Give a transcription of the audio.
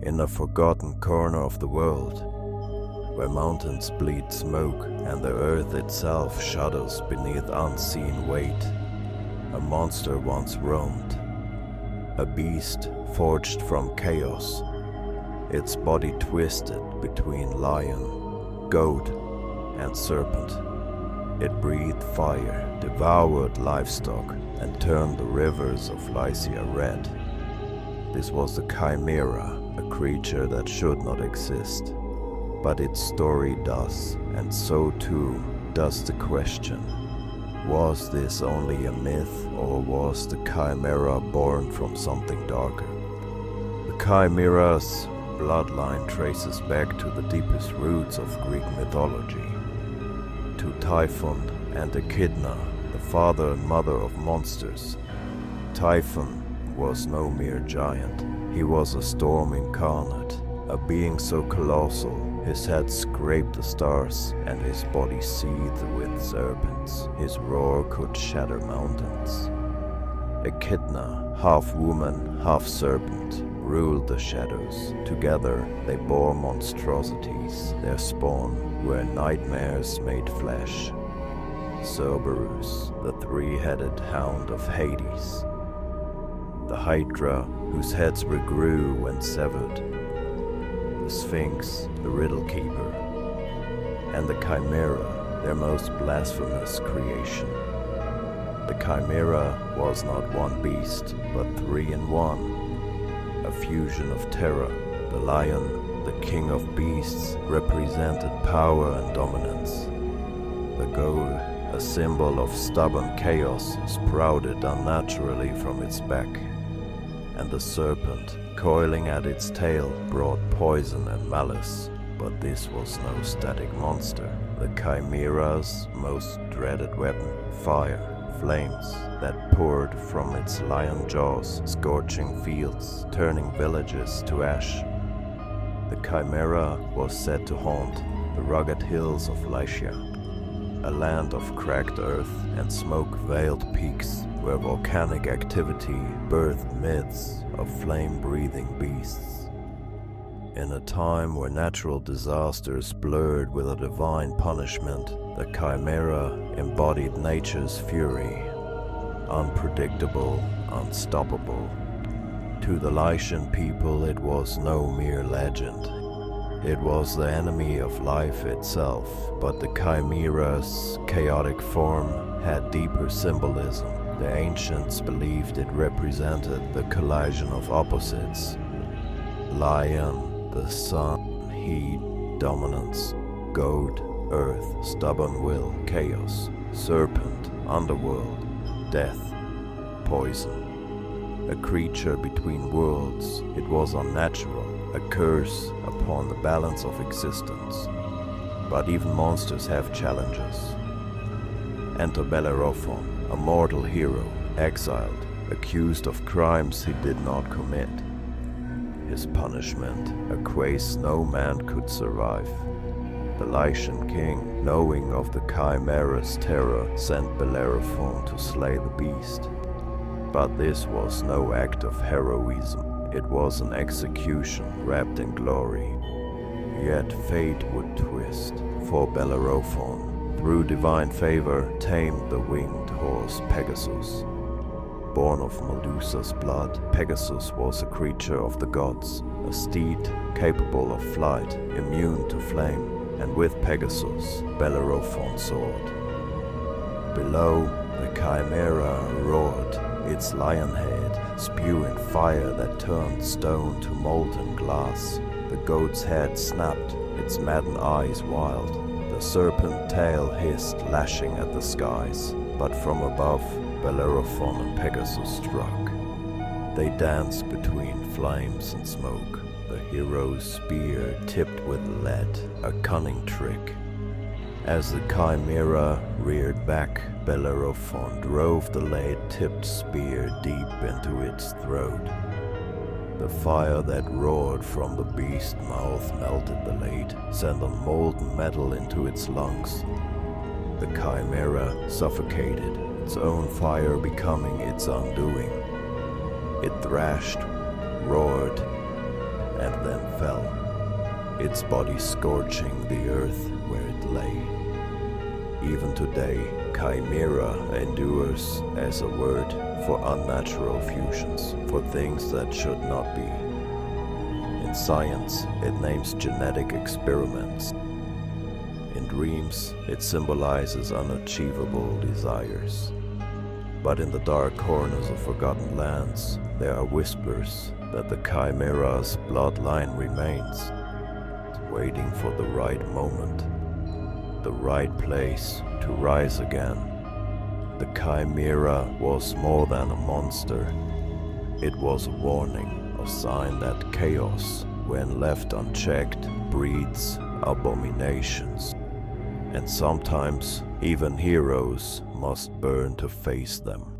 in a forgotten corner of the world, where mountains bleed smoke and the earth itself shudders beneath unseen weight, a monster once roamed, a beast forged from chaos, its body twisted between lion, goat, and serpent. It breathed fire, devoured livestock, and turned the rivers of Lycia red. This was the Chimera, a creature that should not exist. But its story does, and so too does the question. Was this only a myth, or was the Chimera born from something darker? The Chimera's bloodline traces back to the deepest roots of Greek mythology, to Typhon and Echidna, the father and mother of monsters. Typhon was no mere giant. He was a storm incarnate, a being so colossal his head scraped the stars and his body seethed with serpents. His roar could shatter mountains. Echidna, half woman, half serpent, ruled the shadows. Together they bore monstrosities. Their spawn were nightmares made flesh. Cerberus, the three-headed hound of Hades. The Hydra, whose heads regrew when severed. The Sphinx, the riddle keeper. And the Chimera, their most blasphemous creation. The Chimera was not one beast, but three in one. A fusion of terror. The lion, the king of beasts, represented power and dominance. The goat, a symbol of stubborn chaos, sprouted unnaturally from its back. And the serpent, coiling at its tail, brought poison and malice. But this was no static monster. The Chimera's most dreaded weapon, fire, flames that poured from its lion jaws, scorching fields, turning villages to ash. The Chimera was said to haunt the rugged hills of Lycia, a land of cracked earth and smoke-veiled peaks where volcanic activity birthed myths of flame-breathing beasts. In a time where natural disasters blurred with a divine punishment, the Chimera embodied nature's fury, unpredictable, unstoppable. To the Lycian people it was no mere legend. It was the enemy of life itself, but the Chimera's chaotic form had deeper symbolism. The ancients believed it represented the collision of opposites. Lion, the sun, heat, dominance. Goat, earth, stubborn will, chaos. Serpent, underworld, death, poison. A creature between worlds, it was unnatural, a curse upon the balance of existence. But even monsters have challenges. Enter Bellerophon, a mortal hero, exiled, accused of crimes he did not commit. His punishment, a quest no man could survive. The Lycian king, knowing of the Chimera's terror, sent Bellerophon to slay the beast. But this was no act of heroism. It was an execution wrapped in glory. Yet fate would twist, for Bellerophon, through divine favor, tamed the winged horse Pegasus. Born of Medusa's blood, Pegasus was a creature of the gods, a steed capable of flight, immune to flame, and with Pegasus, Bellerophon soared. Below, the Chimera roared, its lion head spewing fire that turned stone to molten glass. The goat's head snapped, its maddened eyes wild. The serpent tail hissed, lashing at the skies. But from above, Bellerophon and Pegasus struck. They danced between flames and smoke. The hero's spear tipped with lead, a cunning trick. As the Chimera reared back, Bellerophon drove the lead-tipped spear deep into its throat. The fire that roared from the beast's mouth melted the lead, sent molten metal into its lungs. The Chimera suffocated, its own fire becoming its undoing. It thrashed, roared, and then fell, its body scorching the earth where it lay. Even today, Chimera endures as a word for unnatural fusions, for things that should not be. In science, it names genetic experiments. In dreams, it symbolizes unachievable desires. But in the dark corners of forgotten lands, there are whispers that the Chimera's bloodline remains, waiting for the right moment, the right place to rise again. The Chimera was more than a monster. It was a warning, a sign that chaos, when left unchecked, breeds abominations. And sometimes even heroes must burn to face them.